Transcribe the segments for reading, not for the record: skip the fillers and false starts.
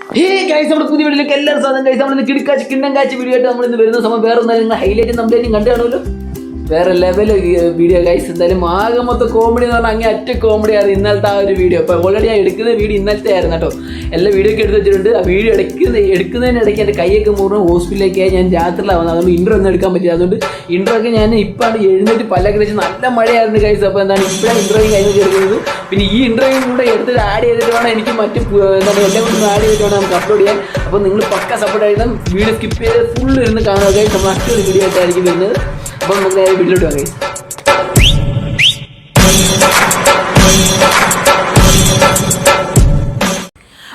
നമ്മുടെ പുതിയ വീട്ടിലേക്ക് എല്ലാവരും സാധനം കഴിച്ച് നമ്മൾ കിടക്കാച്ച് കിണ്ണം കാഴ്ച വീഡിയോ ആയിട്ട് നമ്മൾ ഇന്ന് വരുന്ന സമയം വേറെ ഒന്നും ഹൈലൈറ്റ് നമ്മളെയും കണ്ടു കാണുമല്ലോ. വേറെ ലെവൽ വീഡിയോ ഗൈസ്. എന്തായാലും ആകെ മൊത്തം കോമഡി എന്ന് പറഞ്ഞാൽ അങ്ങേ അറ്റ കോമഡിയാണ് ഇന്നലത്തെ ആ ഒരു വീഡിയോ. അപ്പോൾ ഓൾറെഡി ഞാൻ എടുക്കുന്ന വീഡിയോ ഇന്നലത്തെ ആയിരുന്നു കേട്ടോ. എല്ലാ വീഡിയോ ഒക്കെ എടുത്ത് വെച്ചിട്ടുണ്ട്. ആ വീഡിയോ എടുക്കുന്നതിനിടയ്ക്ക് എൻ്റെ കൈയൊക്കെ മുറിഞ്ഞ് ഹോസ്പിറ്റലിലേക്കായി ഞാൻ രാത്രിയിലാവുന്നത്. അതുകൊണ്ട് ഇൻട്രോ ഒന്നും എടുക്കാൻ പറ്റില്ല. അതുകൊണ്ട് ഇൻട്രോ ഒക്കെ ഞാൻ ഇപ്പോഴാണ് എഴുന്നേറ്റ് പല്ലൊക്കെ വെച്ച് നല്ല മഴയായിരുന്നു ഗൈസ്. അപ്പോൾ എന്താണ് ഇപ്പോഴാണ് ഇൻട്രോയും കഴിഞ്ഞ് എടുക്കുന്നത്. പിന്നെ ഈ ഇൻട്രോയും കൂടെ എടുത്തിട്ട് ആഡ് ചെയ്തിട്ട് വേണം എനിക്ക് മറ്റു എന്താണ് എല്ലാം കൊണ്ടും ആഡ് ചെയ്തിട്ട് വേണം നമുക്ക് അപ്ലോഡ് ചെയ്യാൻ. അപ്പോൾ നിങ്ങൾ പക്ക സപ്പോർട്ട് ആയിട്ട് വീഡിയോ സ്കിപ്പ് ചെയ്ത് ഫുൾ ഇരുന്ന് കാണുക ഗൈസ്. നമ്മൾ മറ്റൊരു വീഡിയോ ആയിട്ടായിരിക്കും വരുന്നത്. അപ്പോൾ നമുക്ക് നേരെ വീട്ടിലോട്ട് വാങ്ങി.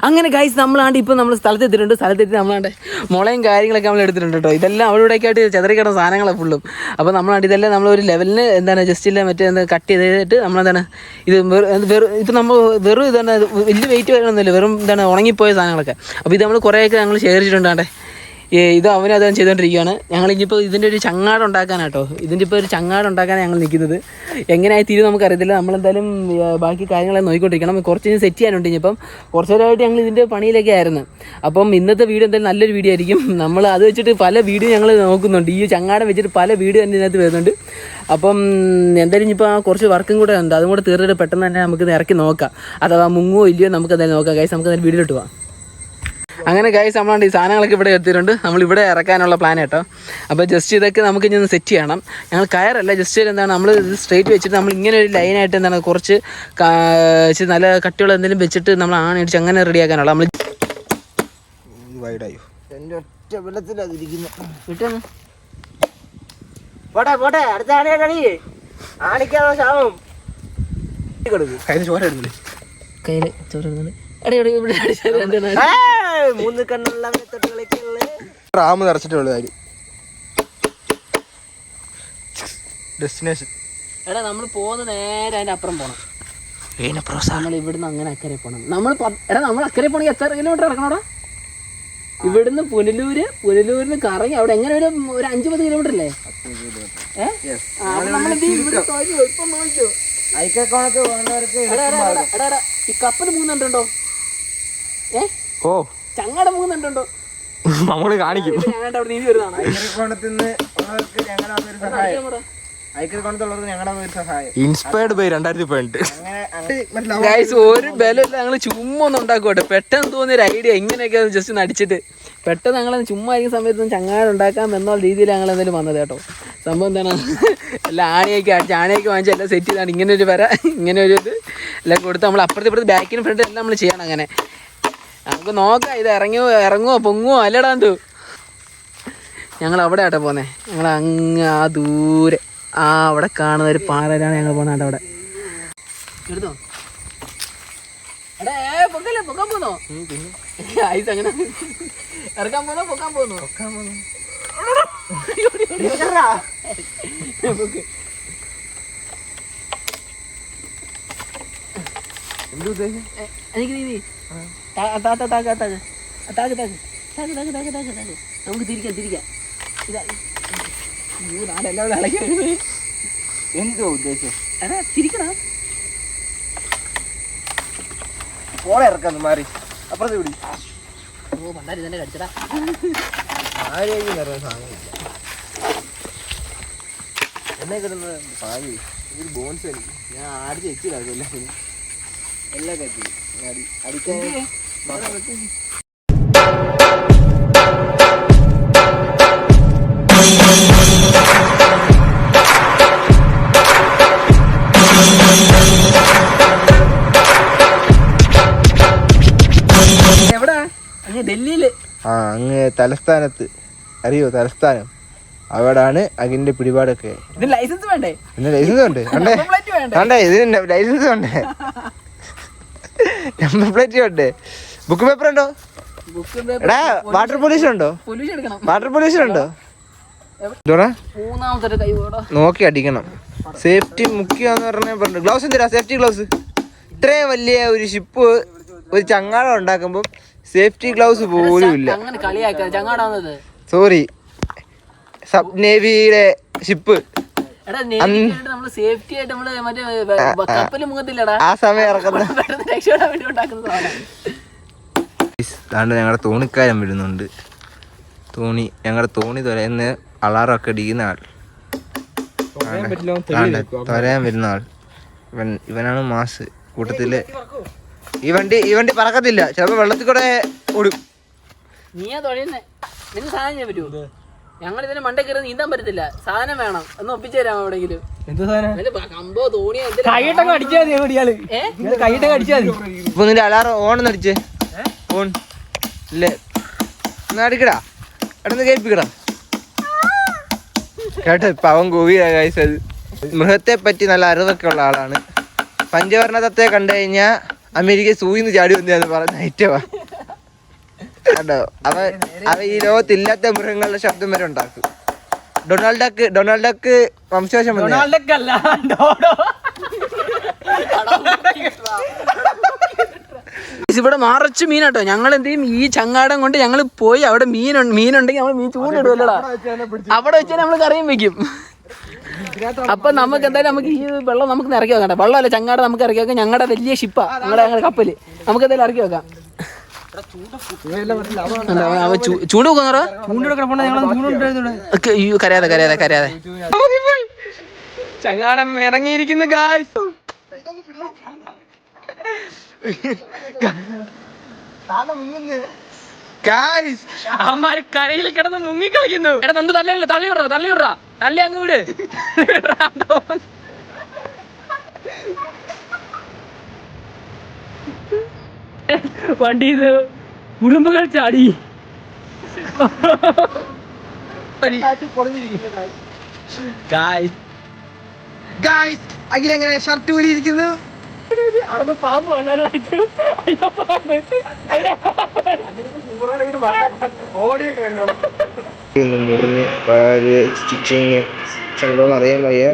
അങ്ങനെ ഗൈസ് നമ്മളാണ്ട് ഇപ്പോൾ നമ്മൾ സ്ഥലത്തെത്തിയിട്ടുണ്ട്. സ്ഥലത്തെത്തി നമ്മളാണ്ട് മുളയും കാര്യങ്ങളൊക്കെ നമ്മൾ എടുത്തിട്ടുണ്ട് കേട്ടോ. ഇതെല്ലാം അവിടെയൊക്കെ ആയിട്ട് ചെതറിക്കിടന്ന സാധനങ്ങളാണ് ഫുള്ളും. അപ്പോൾ നമ്മളാണ്ട് ഇതെല്ലാം നമ്മളൊരു ലെവലിന് എന്താണ് ജസ്റ്റ് ഇല്ല മറ്റേ എന്താ കട്ട് ചെയ്തിട്ട് നമ്മളെന്താണ് ഇത് ഇപ്പം നമ്മൾ വെറും ഇതാണ് വലിയ വെയിറ്റ് വരുന്നൊന്നുമില്ല, വെറും എന്താണ് ഉണങ്ങിപ്പോയ സാധനങ്ങളൊക്കെ. അപ്പോൾ ഇത് നമ്മൾ കുറേയൊക്കെ ഞങ്ങൾ ശേഖരിച്ചിട്ടുണ്ടാണ്ടേ. ഇത് അവനത് ചെയ്തുകൊണ്ടിരിക്കുകയാണ്. ഞങ്ങളിപ്പോൾ ഇതിൻ്റെ ഒരു ചങ്ങാടം ഉണ്ടാക്കാനാട്ടോ. ഇതിൻ്റെ ഇപ്പോൾ ഒരു ചങ്ങാടം ഉണ്ടാക്കാനാണ് ഞങ്ങൾ നിൽക്കുന്നത്. എങ്ങനെയായി തീരും നമുക്കറിയത്തില്ല. നമ്മളെന്തായാലും ബാക്കി കാര്യങ്ങളെല്ലാം നോക്കിക്കൊണ്ടിരിക്കണം. കുറച്ച് സെറ്റ് ചെയ്യാനുണ്ട്. ഇനിയിപ്പം കുറച്ച് നേരമായിട്ട് ഞങ്ങൾ ഇതിൻ്റെ പണിയിലൊക്കെ ആയിരുന്നു. അപ്പം ഇന്നത്തെ വീഡിയോ എന്തായാലും നല്ലൊരു വീഡിയോ ആയിരിക്കും. നമ്മൾ അത് വെച്ചിട്ട് പല വീഡിയോ ഞങ്ങൾ നോക്കുന്നുണ്ട്. ഈ ചങ്ങാടം വെച്ചിട്ട് പല വീഡിയോ തന്നെ ഇതിനകത്ത് വരുന്നുണ്ട്. അപ്പം എന്തായാലും ഇനിയിപ്പോൾ കുറച്ച് വർക്കും കൂടെ ഉണ്ട്. അതും കൂടെ തീർന്നിട്ട് പെട്ടെന്ന് തന്നെ നമുക്ക് ഇറക്കി നോക്കാം. അഥവാ മുങ്ങോ ഇല്ലയോ നമുക്ക് എന്തായാലും നോക്കാം ഗൈസ്. നമുക്ക് എന്തായാലും വീഡിയോയിലിട്ട് പോവാം. അങ്ങനെ ഗൈസ് നമ്മളാണ്ട് ഈ സാധനങ്ങളൊക്കെ ഇവിടെ എടുത്തിട്ടുണ്ട്. നമ്മളിവിടെ ഇറക്കാനുള്ള പ്ലാൻ കേട്ടോ. അപ്പോൾ ജസ്റ്റ് ഇതൊക്കെ നമുക്ക് ഇനി ഒന്ന് സെറ്റ് ചെയ്യണം. ഞങ്ങൾ കയറല്ല, ജസ്റ്റ് എന്താണ് നമ്മൾ ഇത് സ്ട്രേറ്റ് വെച്ചിട്ട് നമ്മൾ ഇങ്ങനെ ഒരു ലൈനായിട്ട് എന്താണ് കുറച്ച് നല്ല കട്ടികൾ എന്തെങ്കിലും വെച്ചിട്ട് നമ്മൾ ആണിടിച്ച് അങ്ങനെ റെഡിയാക്കാനുള്ള നമ്മൾ വൈഡായോ എൻ്റെ ഒറ്റ വെള്ളത്തിലതിരിക്കുന്നു. കിട്ടുന്നു പോട്ടെ പോട്ടെ അടുത്ത ആണിയാണി ആണിക്കാതെ ശാപം കയ്യിൽ ചോര ഇടുന്നില്ലേ? കയ്യിൽ ചോറുന്നുണ്ട്. മൂന്ന് കണ്ണുള്ള റാമ് നിറച്ചിട്ടുള്ള കാര്യം ഡെസ്റ്റിനേഷൻ. എടാ നമ്മൾ പോകുന്ന നേരെ അതിൻ്റെ അപ്പുറം പോകണം. നമ്മൾ ഇവിടുന്ന് അങ്ങനെ അക്കരെ പോകണം. നമ്മൾ അക്കരെ പോകണമെങ്കിൽ എത്ര കിലോമീറ്റർ ഇറക്കണോടാ? ഇവിടുന്ന് പുനലൂരിന് കറങ്ങി അവിടെ എങ്ങനെ ഒരു 5-10 കിലോമീറ്റർ അല്ലേ? ഇപ്പം നോക്കിയോ ഐക്കോണക്ക് വേണ്ടവർക്ക് ഈ കപ്പൽ 3 ഉണ്ടോ? ഓ ചങ്ങാട 3 ഉണ്ടോ? നമ്മള് കാണിക്കും. Inspired by 2018. ഗൈസ് ഒരു ബലമില്ല. ഞങ്ങൾ ചുമ്മാ ഒന്ന് ഉണ്ടാക്കുവാട്ടെ. പെട്ടെന്ന് തോന്നിയൊരു ഐഡിയ ഇങ്ങനെയൊക്കെ ജസ്റ്റ് നടിച്ചിട്ട് പെട്ടെന്ന് ഞങ്ങൾ ചുമ്മാ ആയിരിക്കുന്ന സമയത്ത് ചങ്ങാടം ഉണ്ടാക്കാം എന്നുള്ള രീതിയിൽ ഞങ്ങൾ എന്തായാലും വന്നത് കേട്ടോ. സംഭവം എന്താണ്, എല്ലാം ആണിയൊക്കെ വാങ്ങിച്ച് എല്ലാം സെറ്റ് ചെയ്താണ്. ഇങ്ങനെ ഒരു ഇങ്ങനെ ഒരു ഇത് എല്ലാം കൊടുത്ത് നമ്മൾ അപ്പുറത്ത് ബാക്കിനും ഫ്രണ്ട് എല്ലാം നമ്മൾ ചെയ്യണം. അങ്ങനെ നമുക്ക് നോക്കാം ഇത് ഇറങ്ങുമോ പൊങ്ങുമോ അല്ലടാന്തു. ഞങ്ങൾ അവിടെ ആട്ടെ പോന്നേ. ഞങ്ങൾ അങ്ങ് ആ ദൂരെ അവിടെ കാണുന്ന ഒരു പാറയിലാണ് ഞങ്ങൾ പോകുന്നത്. അവിടെ എടുത്തോ പൊക്കാൻ പോന്നോ? ഐസ് അങ്ങനെ ഇറക്കാൻ പോന്നോ പൊക്കാൻ പോന്നോ? എന്ത് ഉദ്ദേശം? എനിക്ക് നീ നമുക്ക് തിരിക്കാം. എന്തോ ഉദ്ദേശം? എടാ തിരിക്കടാ. പോളെ ഇറക്കാന്ന് മാറി അപ്പുറത്ത് പിടി. ഓ പണ്ടാരി തന്നെ കടിച്ചടാ. ആരെയും നിറയാൻ സാധനമില്ല. എന്നെ കിട്ടുന്ന സാധനം ഒരു ബോൺസ് എനിക്ക് ഞാൻ ആടിച്ച് വെച്ചില്ല. എല്ലാം കറ്റി അടിക്കാൻ എവിടാ? ഡൽഹിയില്. അങ്ങ് തലസ്ഥാനത്ത് അറിയോ? തലസ്ഥാനം അവിടാണ് അതിന്റെ പിടിപാടൊക്കെ. ഇതിന് ലൈസൻസ് വേണ്ടേ? പിന്നെ ലൈസൻസ് ഉണ്ട് വേണ്ടേ? ഇതിന് ലൈസൻസ് വേണ്ടേ? നമ്പർ പ്ലേറ്റ് വേണ്ടേ? ബുക്ക് പേപ്പർ ഉണ്ടോ? എടാ വാട്ടർ പൊല്യൂഷൻ ഉണ്ടോ? വാട്ടർ പൊല്യൂഷൻ ഉണ്ടോ? നോക്കി അടിക്കണം. സേഫ്റ്റി മുഖ്യന്ന് പറഞ്ഞ ഗ്ലൗസ് എന്തിനാ? Safety gloves. ഇത്രയും വലിയ ഒരു ഷിപ്പ് ഒരു ചങ്ങാടം ഉണ്ടാക്കുമ്പോൾ സേഫ്റ്റി ഗ്ലൗസ് പോലും ഇല്ല. സോറി, സബ് നേവിയുടെ ഷിപ്പ് ആ സമയം ഇറക്കുന്ന അതുകൊണ്ട് ഞങ്ങളുടെ തോണിക്കാരൻ വരുന്നുണ്ട്. ഞങ്ങളുടെ തോണി തുറന്ന് അലാറൊക്കെ അടിക്കുന്ന ആൾ, തുറയാൻ വരുന്ന ആൾ ഇവനാണ് മാസ് കൂട്ടത്തില്. ഈ വണ്ടി പറക്കത്തില്ല, ചിലപ്പോ വെള്ളത്തിൽ കൂടെ ഓടും. നീയാ തുഴയുന്നേ, നിനക്ക് സാധനം ചെയ്യാൻ പറ്റുമോ? ഞങ്ങൾ ഇതിന് മണ്ടേ കയറി നീന്താൻ പറ്റത്തില്ല, സാധനം വേണം എന്ന് ഒപ്പിച്ചു തരാം എവിടെയെങ്കിലും. കമ്പോ തോണിയോ കൈയിട്ടൊക്കെ അടിച്ചാൽ മതി. ഇപ്പൊ നിന്റെ അലാറം ഓണെന്ന് അടിച്ചേ, ഓൺ ഇല്ലേ എന്നാ അടിക്കടാ, എടന്ന് കേൾപ്പിക്കടാ കേട്ടോ. ഇപ്പൊ അവൻ കോവിയാ ഗൈസ്. അത് മൃഗത്തെ പറ്റി നല്ല അറിവൊക്കെ ഉള്ള ആളാണ്. പഞ്ചവർണ്ണത്തെ കണ്ടു കഴിഞ്ഞാ അമേരിക്ക സൂയിന്ന് ചാടി വന്നതാന്ന് പറഞ്ഞ ഐറ്റവാ കേട്ടോ. അവ ഈ ലോകത്തില്ലാത്ത മൃഗങ്ങളുടെ ശബ്ദം വരെ ഉണ്ടാക്കും. ഡൊണാൾഡ് ഡക്ക് വംശവശം ഇവിടെ മറച്ചു മീനാട്ടോ. ഞങ്ങൾ എന്ത് ചെയ്യും, ഈ ചങ്ങാടം കൊണ്ട് ഞങ്ങൾ പോയി അവിടെ മീനുണ്ടെങ്കിൽ നമ്മൾ മീൻ ചൂണ്ടിടുമല്ലോടാ, അവിടെ വെച്ചാൽ നമ്മൾ കറിയും വെക്കും. അപ്പൊ നമുക്ക് എന്തായാലും നമുക്ക് ഈ വെള്ളം നമുക്ക് ഇറക്കി വെക്കണ്ട. വെള്ളമല്ല ചങ്ങാടം നമുക്ക് ഇറക്കി വെക്കാം. ഞങ്ങളുടെ വലിയ ഷിപ്പാ, ഞങ്ങളുടെ കപ്പല്, നമുക്ക് എന്തായാലും ഇറക്കി വെക്കാം. ചൂട് കരയാതെ ചങ്ങാടം ഇറങ്ങിയിരിക്കുന്നു അമ്മമാര് കരയിൽ കിടന്ന് മുങ്ങി കളിക്കുന്നു. എടാ നന്ദു തള്ളിവിടാ തള്ളി അങ്ങ് വിട്. വണ്ടി ഉടുമ്പുകൾ ചാടി. അഖിലെങ്ങനെ ഷർട്ട് ഊരിയിരിക്കുന്നു? സ്റ്റിച്ചിങ് അറിയാൻ വയ്യ.